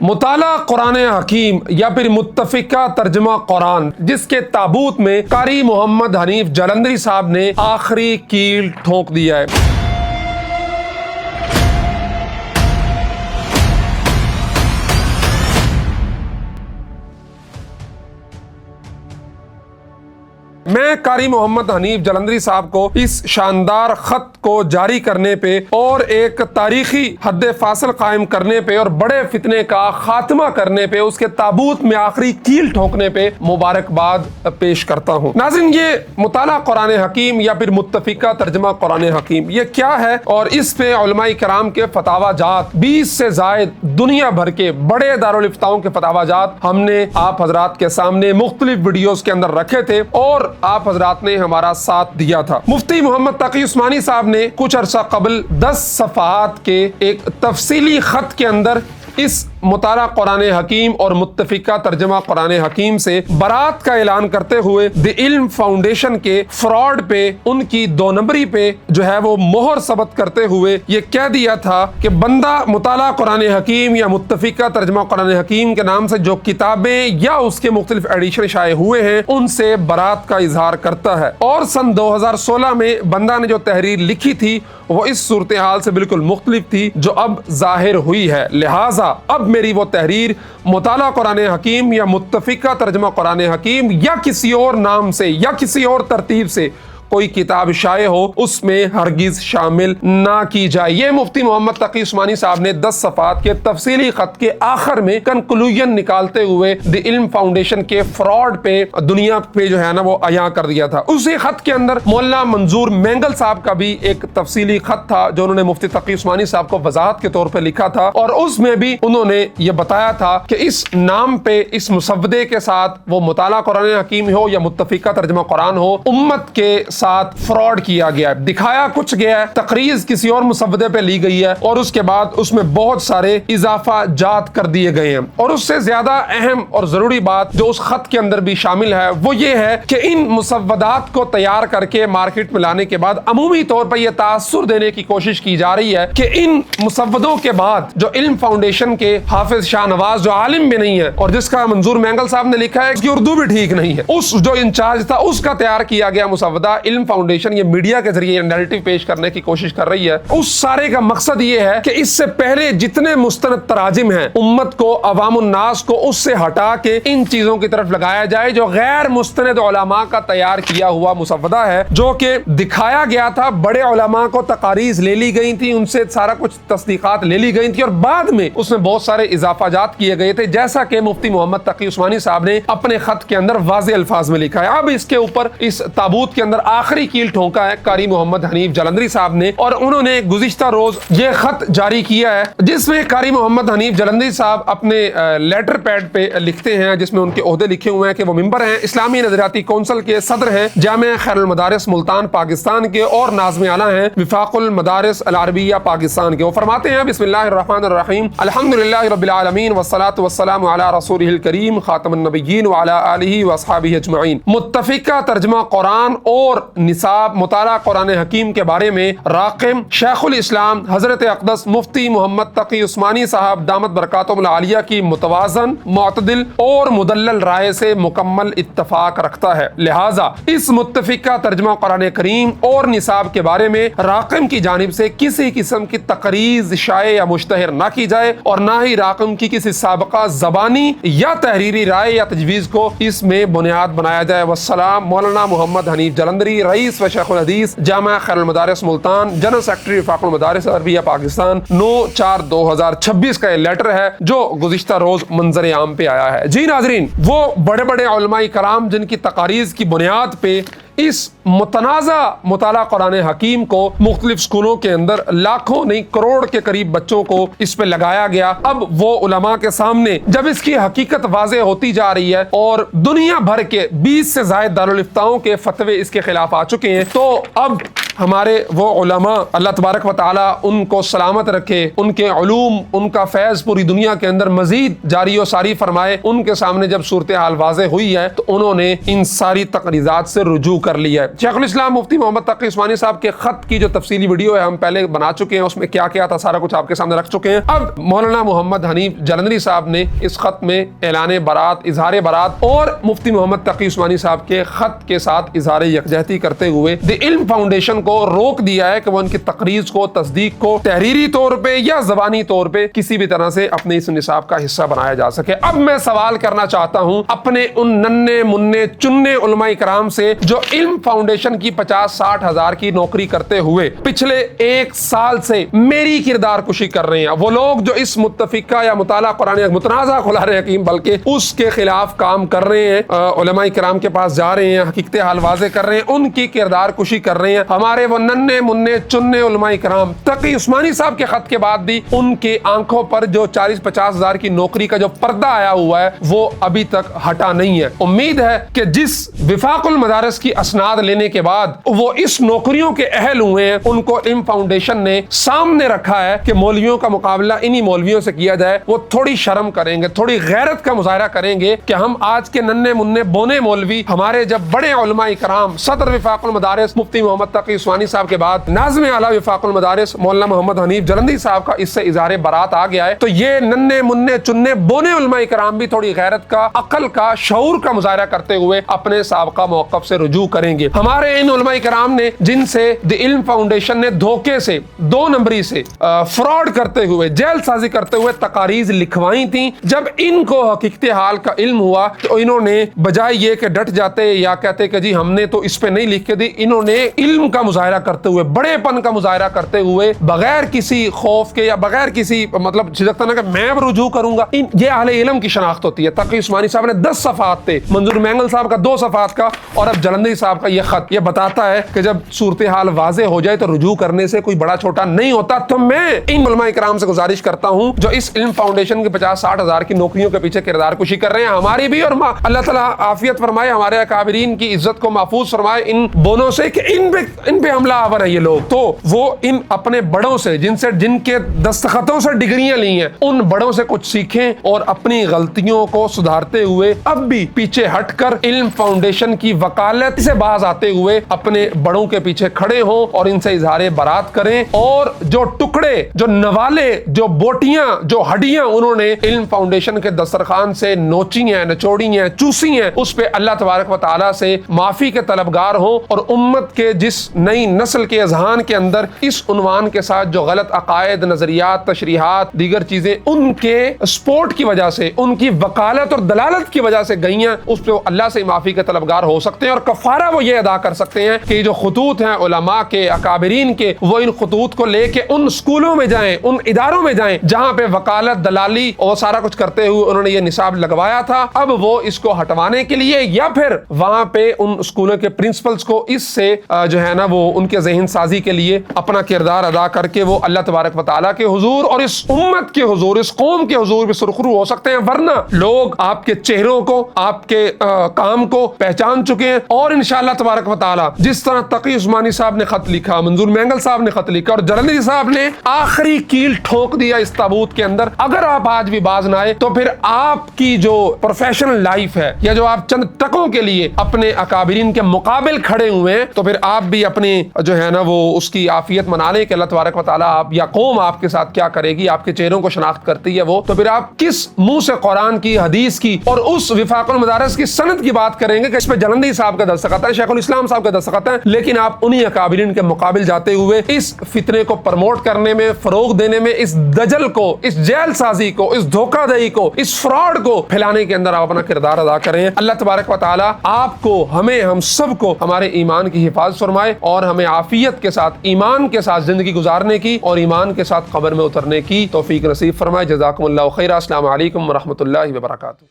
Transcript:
مطالعہ قرآن حکیم یا پھر متفقہ ترجمہ قرآن، جس کے تابوت میں قاری محمد حنیف جلندری صاحب نے آخری کیل ٹھونک دیا ہے۔ میں قاری محمد حنیف جلندری صاحب کو اس شاندار خط کو جاری کرنے پہ اور ایک تاریخی حد فاصل قائم کرنے پہ اور بڑے فتنے کا خاتمہ کرنے پہ، اس کے تابوت میں آخری کیل ٹھونکنے پہ مبارکباد پیش کرتا ہوں۔ ناظرین، یہ مطالعہ قرآن حکیم یا پھر متفقہ ترجمہ قرآن حکیم یہ کیا ہے، اور اس پہ علماء کرام کے فتاوی جات 20 سے زائد دنیا بھر کے بڑے دارالفتاؤں کے فتاوی جات ہم نے آپ حضرات کے سامنے مختلف ویڈیوز کے اندر رکھے تھے اور آپ حضرات نے ہمارا ساتھ دیا تھا۔ مفتی محمد تقی عثمانی صاحب نے کچھ عرصہ قبل 10 صفحات کے ایک تفصیلی خط کے اندر اس مطالعہ قرآن حکیم اور متفقہ ترجمہ قرآن حکیم سے برات کا اعلان کرتے ہوئے دی علم فاؤنڈیشن کے فراڈ پہ، ان کی 2 نمبری پہ جو ہے وہ مہر ثبت کرتے ہوئے یہ کہہ دیا تھا کہ بندہ مطالعہ قرآن حکیم یا متفقہ ترجمہ قرآن حکیم کے نام سے جو کتابیں یا اس کے مختلف ایڈیشن شائع ہوئے ہیں ان سے برات کا اظہار کرتا ہے، اور سن 2016 میں بندہ نے جو تحریر لکھی تھی وہ اس صورتحال سے بالکل مختلف تھی جو اب ظاہر ہوئی ہے۔ لہٰذا اب میری وہ تحریر مطالعہ قرآن حکیم یا متفقہ ترجمہ قرآن حکیم یا کسی اور نام سے یا کسی اور ترتیب سے کوئی کتاب شائع ہو اس میں ہرگز شامل نہ کی جائے۔ یہ مفتی محمد تقی عثمانی صاحب نے 10 صفحات کے تفصیلی خط کے آخر میں کنکلوژن نکالتے ہوئے دی علم فاؤنڈیشن کے فراڈ پہ دنیا پہ جو ہے نا وہ عیاں کر دیا تھا۔ اسی خط کے اندر مولانا منظور مینگل صاحب کا بھی ایک تفصیلی خط تھا جو انہوں نے مفتی تقی عثمانی صاحب کو وضاحت کے طور پہ لکھا تھا، اور اس میں بھی انہوں نے یہ بتایا تھا کہ اس نام پہ، اس مسودے کے ساتھ، وہ مطالعہ قرآن حکیم ہو یا متفقہ ترجمہ قرآن ہو، امت کے ساتھ فراڈ کیا گیا ہے، دکھایا کچھ گیا ہے، تقریر کسی اور مسودے پہ لی گئی ہے، اور اس کے بعد اس میں بہت سارے اضافہ جات کر دیے گئے ہیں۔ اور اس سے زیادہ اہم اور ضروری بات جو اس خط کے اندر بھی شامل ہے وہ یہ ہے کہ ان مسودات کو تیار کر کے مارکیٹ میں لانے کے بعد عمومی طور پر یہ تاثر دینے کی کوشش کی جا رہی ہے کہ ان مسودوں کے بعد جو علم فاؤنڈیشن کے حافظ شاہ نواز، جو عالم بھی نہیں ہے اور جس کا منظور مینگل صاحب نے لکھا ہے کہ اردو بھی ٹھیک نہیں ہے، اس جو انچارج تھا اس کا تیار کیا گیا مسودہ علم فاؤنڈیشن یہ میڈیا کے ذریعے نیریٹو پیش کرنے کی کوشش کر رہی ہے۔ اس سارے کا مقصد یہ ہے کہ اس سے پہلے جتنے مستند تراجم ہیں امت کو، عوام الناس کو اس سے ہٹا کے ان چیزوں کی طرف لگایا جائے جو غیر مستند علماء کا تیار کیا ہوا مسودہ ہے، جو کہ دکھایا گیا تھا، بڑے علماء کو تقاریض لے لی گئی تھی، ان سے سارا کچھ تصدیقات لے لی گئی تھی، اور بعد میں اس میں بہت سارے اضافہ جات کیے گئے تھے، جیسا کہ مفتی محمد تقی عثمانی صاحب نے اپنے خط کے اندر واضح الفاظ میں لکھا ہے۔ اب اس کے اوپر اس تابوت کے اندر آخری کیل ٹھونکا ہے قاری محمد حنیف جلندری صاحب نے، اور انہوں نے گزشتہ روز یہ خط جاری کیا ہے جس میں قاری محمد حنیف جلندری صاحب اپنے لیٹر پیڈ پہ لکھتے ہیں، جس میں ان کے عہدے لکھے ہوئے ہیں کہ وہ ممبر ہیں، اسلامی نظریاتی کونسل کے صدر ہیں، جامعہ خیر المدارس ملتان پاکستان کے، اور ناظم اعلیٰ ہیں وفاق المدارس العربیہ پاکستان کے۔ وہ فرماتے ہیں بسم اللہ الرحمن الرحیم، الحمدللہ رب العالمین والصلاة والسلام علی رسولہ الکریم خاتم النبیین وعلی آلہ واصحابہ اجمعین۔ متفقہ ترجمہ قرآن اور نصاب مطالعہ قرآن حکیم کے بارے میں راقم شیخ الاسلام حضرت اقدس مفتی محمد تقی عثمانی صاحب دامت برکاتہم العالیہ کی متوازن، معتدل اور مدلل رائے سے مکمل اتفاق رکھتا ہے، لہٰذا اس متفقہ ترجمہ قرآن کریم اور نصاب کے بارے میں راقم کی جانب سے کسی قسم کی تقریض شائع یا مشتہر نہ کی جائے، اور نہ ہی راقم کی کسی سابقہ زبانی یا تحریری رائے یا تجویز کو اس میں بنیاد بنایا جائے۔ والسلام، مولانا محمد حنیف جلندری، رئیس و شیخ الحدیث جامعہ خیر المدارس ملتان، جنرل سیکرٹری وفاق المدارس عربیہ پاکستان، 9/4/2026 کا یہ لیٹر ہے جو گزشتہ روز منظر عام پہ آیا ہے۔ جی ناظرین، وہ بڑے بڑے علماء کرام جن کی تقاریض کی بنیاد پہ اس متنازع مطالعہ قرآن حکیم کو مختلف سکولوں کے اندر لاکھوں نہیں کروڑ کے قریب بچوں کو اس پہ لگایا گیا، اب وہ علماء کے سامنے جب اس کی حقیقت واضح ہوتی جا رہی ہے اور دنیا بھر کے 20 سے زائد دارالفتاؤں کے فتوے اس کے خلاف آ چکے ہیں، تو اب ہمارے وہ علماء اللہ تبارک و تعالیٰ ان کو سلامت رکھے، ان کے علوم، ان کا فیض پوری دنیا کے اندر مزید جاری و ساری فرمائے، ان کے سامنے جب صورتحال واضح ہوئی ہے تو انہوں نے ان ساری تقریضات سے رجوع کر لیا ہے۔ شیخ الاسلام مفتی محمد تقی عثمانی صاحب کے خط کی جو تفصیلی ویڈیو ہے ہم پہلے بنا چکے ہیں، اس میں کیا کیا تھا سارا کچھ آپ کے سامنے رکھ چکے ہیں۔ اب مولانا محمد حنیف جلندری صاحب نے اس خط میں اعلان برات، اظہار برات اور مفتی محمد تقی عثمانی صاحب کے خط کے ساتھ اظہار یکجہتی کرتے ہوئے دی علم فاؤنڈیشن کو روک دیا ہے کہ وہ ان کی تقریض کو، تصدیق کو تحریری طور پہ یا زبانی طور پہ کسی بھی طرح سے اپنے اس نصاب کا حصہ بنایا جا سکے۔ اب میں سوال کرنا چاہتا ہوں اپنے ان ننے مننے چننے علماء کرام سے جو علم فاؤنڈیشن کی 50-60 ہزار کی نوکری کرتے ہوئے پچھلے 1 سال سے میری کردار کشی کر رہے ہیں، وہ لوگ جو اس متفقہ یا مطالعہ قرآن متنازع خلار حکیم بلکہ اس کے خلاف کام کر رہے ہیں، علماء کرام کے پاس جا رہے ہیں، حقیقت حال واضح کر رہے ہیں، ان کی کردار کشی کر رہے ہیں۔ ہمارے وہ ننے مننے چننے علماء کرام تقی عثمانی صاحب کے خط کے بعد بھی ان کے آنکھوں پر جو 40-50 ہزار کی نوکری کا جو پردہ آیا ہوا ہے وہ ابھی تک ہٹا نہیں ہے۔ امید ہے کہ جس وفاق المدارس کی اسناد لینے کے بعد وہ اس نوکریوں کے اہل ہوئے ہیں، ان کو علم فاؤنڈیشن نے سامنے رکھا ہے کہ مولویوں کا مقابلہ انہی مولویوں سے کیا جائے، وہ تھوڑی شرم کریں گے، تھوڑی غیرت کا مظاہرہ کریں گے کہ ہم آج کے ننے مننے بونے مولوی، ہمارے جب بڑے علماء کرام صدر وفاق المدارس مفتی محمد تقی عثمانی صاحب کے بعد ناظم اعلیٰ وفاق المدارس مولانا محمد حنیف جلندری صاحب کا اس سے اظہار برات آ گیا ہے، تو یہ ننے مننے چننے بونے علماء کرام بھی تھوڑی غیرت کا، عقل کا، شعور کا مظاہرہ کرتے ہوئے اپنے سابقہ موقف سے رجوع کریں گے۔ ہمارے ان علماء کرام نے جن سے دی علم فاؤنڈیشن نے دھوکے سے، 2 نمبری سے، فراڈ کرتے ہوئے، جیل سازی کرتے ہوئے تقاریض لکھوائی تھیں، جب ان کو حقیقت حال کا علم ہوا تو انہوں نے بجائے یہ کہ ڈٹ جاتے یا کہتے کہ جی ہم نے تو اس پہ نہیں لکھ کے دی، انہوں نے علم کا مظاہرہ کرتے ہوئے، بڑے پن کا مظاہرہ کرتے ہوئے، بغیر کسی خوف کے یا بغیر کسی مطلب جھجکتا نہ کہ میں رجوع کروں گا، یہ اہل علم کی شناخت ہوتی ہے۔ تقی عثمانی صاحب نے 10 صفحات تھے، منظور مینگل صاحب کا 2 صفحات کا، اور اب جلندری صاحب کا یہ خط، یہ بتاتا ہے کہ جب صورتحال واضح ہو جائے تو رجوع کرنے سے کوئی بڑا چھوٹا نہیں ہوتا۔ تو میں ان علماء کرام سے گزارش کرتا ہوں جو اس علم فاؤنڈیشن کے 50-60 ہزار کی نوکریوں کے پیچھے کردار کشی کر رہے ہیں، ہماری بھی، اور اللہ تعالیٰ عافیت فرمائے، ہمارے اکابرین کی عزت کو محفوظ فرمائے ان بونوں سے کہ ان پہ حملہ آور ہیں یہ لوگ، تو وہ ان اپنے بڑوں سے جن کے دستخطوں سے ڈگریاں لی ہیں، ان بڑوں سے کچھ سیکھیں اور اپنی غلطیوں کو سدھارتے ہوئے اب بھی پیچھے ہٹ کر علم فاؤنڈیشن کی وکالت سے باز آتے ہوئے اپنے بڑوں کے پیچھے کھڑے ہوں اور ان سے اظہار برات کریں، اور جو ٹکڑے، جو نوالے، جو بوٹیاں، جو ہڈیاں انہوں نے علم فاؤنڈیشن کے دسترخوان سے نوچی ہیں، نچوڑی ہیں، چوسی ہیں، اس پہ اللہ تبارک و تعالیٰ سے معافی کے طلبگار ہوں، اور امت کے جس نئی نسل کے اذہان کے اندر اس عنوان کے ساتھ جو غلط عقائد، نظریات، تشریحات، دیگر چیزیں ان کے سپورٹ کی وجہ سے، ان کی وکالت اور دلالت کی وجہ سے گئی ہیں، اس پہ اللہ سے معافی کے طلبگار ہو سکتے ہیں، اور کفارہ وہ یہ ادا کر سکتے ہیں کہ جو خطوط ہیں علماء کے، اکابرین کے، وہ ان خطوط کو لے کے ان سکولوں میں جائیں، ان اداروں میں جائیں جہاں پہ وکالت، دلالی اور سارا کچھ کرتے ہوئے انہوں نے یہ نصاب لگوایا تھا، اب وہ اس کو ہٹوانے کے لیے یا پھر وہاں پہ ان سکولوں کے پرنسپلز کو اس سے جو ہے نا وہ ان کے ذہن سازی کے لیے اپنا کردار ادا کر کے وہ اللہ تبارک و تعالیٰ کے حضور اور اس امت کے حضور، اس قوم کے حضور بھی سرخرو ہو سکتے ہیں، ورنہ لوگ آپ کے چہروں کو، آپ کے کام کو پہچان چکے ہیں، اور انشاءاللہ تبارک و تعالیٰ جس طرح تقی عثمانی صاحب نے خط لکھا، منظور مینگل صاحب نے خط لکھا، اور جلندری صاحب نے آخری کیل ٹھوک دیا اس تابوت کے اندر، اگر آپ آج بھی باز نہ آئے تو پھر آپ کی جو پروفیشنل لائف ہے یا جو آپ چند ٹکوں کے لیے اپنے اکابرین کے مقابل کھڑے ہوئے ہیں، تو پھر آپ بھی اپنی جو ہے نا وہ اس کی عافیت منا لیں کہ اللہ تبارک و تعالیٰ آپ یا قوم آپ کے ساتھ کیا کرے گی، آپ کے چہروں کو شناخت کرتی ہے وہ، تو پھر آپ کس منہ سے قرآن کی، حدیث کی اور اس وفاق المدارس کی سند کی بات کریں گے کہ اس پہ جلندری صاحب کا دستخط ہے، شیخ الاسلام صاحب کا دستخط ہے، لیکن آپ انہی اکابرین کے مقابل جاتے ہوئے اس فتنے کو پروموٹ کرنے میں، فروغ دینے میں، اس دجل کو، اس جیل سازی کو، اس دھوکہ دہی کو، اس فراڈ کو پھیلانے کے اندر آپ اپنا کردار ادا کریں۔ اللہ تبارک و تعالیٰ آپ کو، ہمیں، ہم سب کو ہمارے ایمان کی حفاظت فرمائے اور ہمیں عافیت کے ساتھ، ایمان کے ساتھ زندگی گزارنے کی اور ایمان کے ساتھ قبر میں اترنے کی توفیق نصیب فرمائے۔ جزاکم اللہ خیر۔ السلام علیکم ورحمۃ اللہ وبرکاتہ۔